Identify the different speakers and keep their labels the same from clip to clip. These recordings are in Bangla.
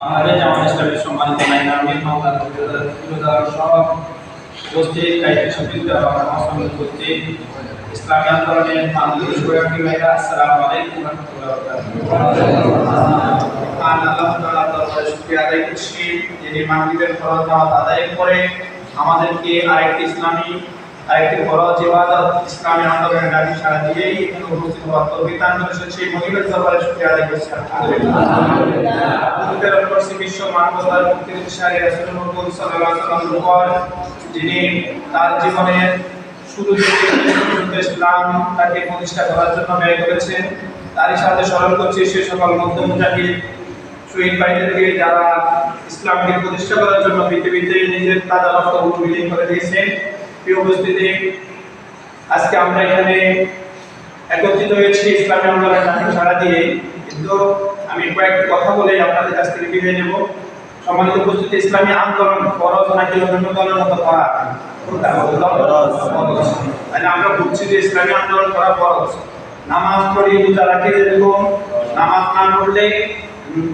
Speaker 1: আমাদের জামাত ইসলামের সম্মানিত নাইনামিন মাওলানা সব উপস্থিত দায়িত্ব সমিতি উপস্থিত ইসলামী আন্দোলনের বাংলাদেশ সভাপতি ভাইরা আসসালামু আলাইকুম ওয়া রাহমাতুল্লাহি ওয়া বারাকাতুহু। আল্লাহ তাআলা দরবারে শুকরিয়া আদায় করছি যিনি মাগরিবের ফরজ নামাজ আদায় করে আমাদেরকে আরেকটি ফরজ ইবাদত ইসলামী আন্দোলনের ডাকে সাড়া দিয়েই এখানে উপস্থিত হওয়ার তৌফিক দান করেছেন। সেই মহিলার দরবারে শুকরিয়া আদায় করছি আলহামদুলিল্লাহ। বিশ্ব মানবতার মুক্তির দিশারি রাসূলুল্লাহ সাল্লাল্লাহু আলাইহি ওয়াসাল্লামের উপর যিনি তার জীবনের শুরু থেকে ইসলাম তাকে প্রতিষ্ঠা করার জন্য ব্যয় করেছেন, তারই সাথে স্মরণ করছি সে সকল মধ্যম মুজাহিদ শহীদ ভাইদেরকে যারা ইসলামকে প্রতিষ্ঠা করার জন্য পৃথিবীতে নিজের তাজা রক্তগুলো বিলীন করে দিয়েছেন। প্রিয় উপস্থিতি, আজকে আমরা এখানে একত্রিত হয়েছি ইসলামী আন্দোলনের ডাকে সাড়া দিয়ে, কিন্তু আমি কয়েকটি কথা বলে আপনাদের কাছ থেকে বিদায় নেব। সম্মানিত উপস্থিতি, ইসলামী আন্দোলন ফরজ নাকি অন্য দলের মতো করা? তাহলে আমরা বুঝছি যে ইসলামী আন্দোলন করা ফরজ। নামাজ পড়ি, রোজা রাখি, যেরকম নামাজ না পড়লে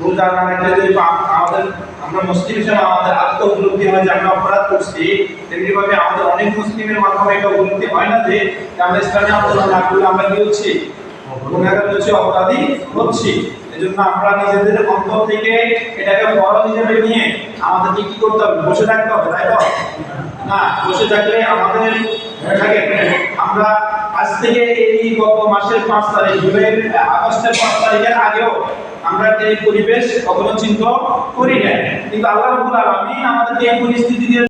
Speaker 1: রোজা না রাখলে যদি আমরা মুসলিম হিসেবে আমাদের আত্ম উপলব্ধি হয় যে আমরা অপরাধ করছি, তেমনিভাবে আমাদের অনেক মুসলিমের মাধ্যমে এটা উপলব্ধি হয় না যে আমরা ইসলামী আন্দোলন না করলে আমরা কি হচ্ছি? গুনাহগার হচ্ছি, অপরাধী হচ্ছি। এজন্য আমরা নিজেদের অন্তর থেকে এটাকে ফরজ হিসেবে নিয়ে আমাদেরকে কি করতে হবে? বসে থাকতে হবে, তাই তো না? বসে থাকলে আমাদের আমরা আজ থেকে এই গত মাসের 5 তারিখ আগস্টের 5 তারিখের আগেও আমরা এই পরিবেশ কখনো চিন্তা করি না, কিন্তু আল্লাহ রাব্বুল আলামিন আমাদেরকে এই পরিস্থিতি দিয়ে